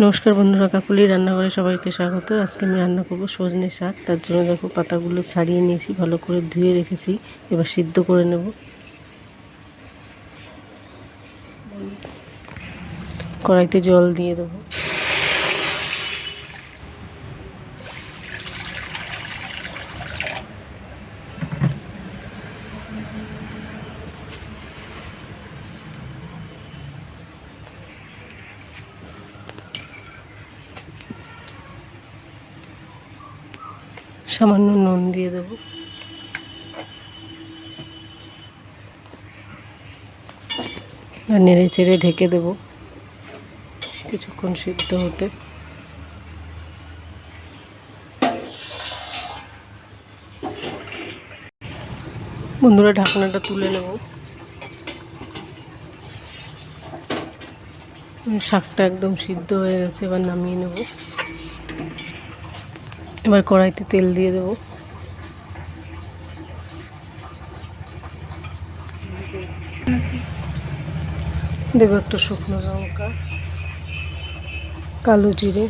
নমস্কার বন্ধুরা, কাকুলি রান্নাঘরে সবাইকে স্বাগত। আজকে আমি রান্না করব সজনে শাক। তার জন্য দেখো পাতাগুলো ছাড়িয়ে নিয়েছি, ভালো করে ধুয়ে রেখেছি। এবার সিদ্ধ করে নেব। কড়াইতে জল দিয়ে দেবো। সামান্য নুন দিয়ে দেবো। আর নেড়ে চেড়ে ঢেকে দেবো কিছুক্ষণ সিদ্ধ হতে। বন্ধুরা, ঢাকনাটা তুলে নেব। শাকটা একদম সিদ্ধ হয়ে গেছে, এবার নামিয়ে নেব। এবার কড়াইতে তেল দিয়ে দেবো। দেবো একটা শুকনো লঙ্কা, কালো জিরে,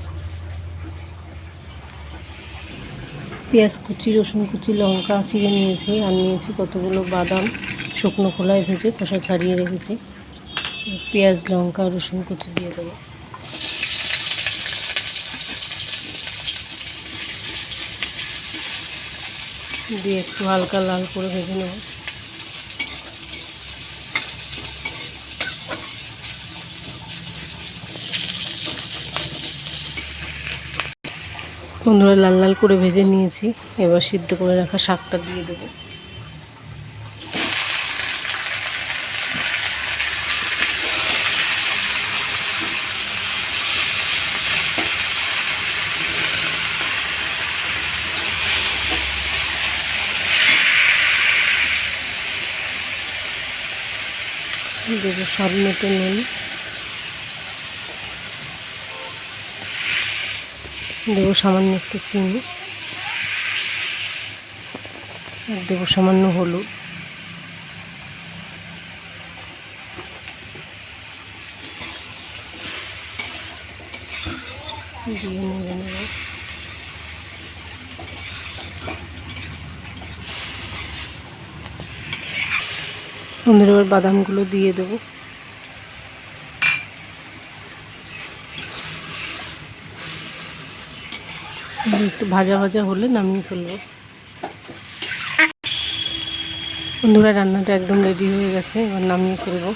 পেঁয়াজ কুচি, রসুন কুচি, লঙ্কা চিড়ে নিয়েছি। আর নিয়েছি কতগুলো বাদাম, শুকনো খোলায় ভেজে খোসা ছাড়িয়ে রেখেছি। পেঁয়াজ, লঙ্কা, রসুন কুচি দিয়ে দেবো। দিয়ে একটু হালকা লাল করে ভেজে নেব। বন্ধুরা, লাল লাল করে ভেজে নিয়েছি। এবার সিদ্ধ করে রাখা শাকটা দিয়ে দেবো। দেবো স্বাদ মতো নুন, দেবো সামান্য একটু চিনি, আর দেবো সামান্য হলুদ। দিয়ে নেড়ে নেব। বন্ধুরা, এবার বাদামগুলো দিয়ে দেবো। একটু ভাজা ভাজা হলে নামিয়ে ফেলবো। বন্ধুরা, রান্নাটা একদম রেডি হয়ে গেছে, এবার নামিয়ে ফেলবো।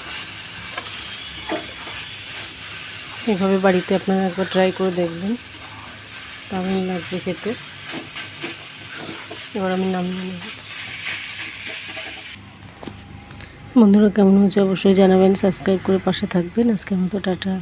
এভাবে বাড়িতে আপনারা একবার ট্রাই করে দেখবেন, দারুণ লাগবে খেতে। এবার আমি নামিয়ে নেব। বন্ধুরা, কেমন হয়েছে অবশ্যই জানাবেন, সাবস্ক্রাইব করে পাশে থাকবেন। আজকের মতো টাটা।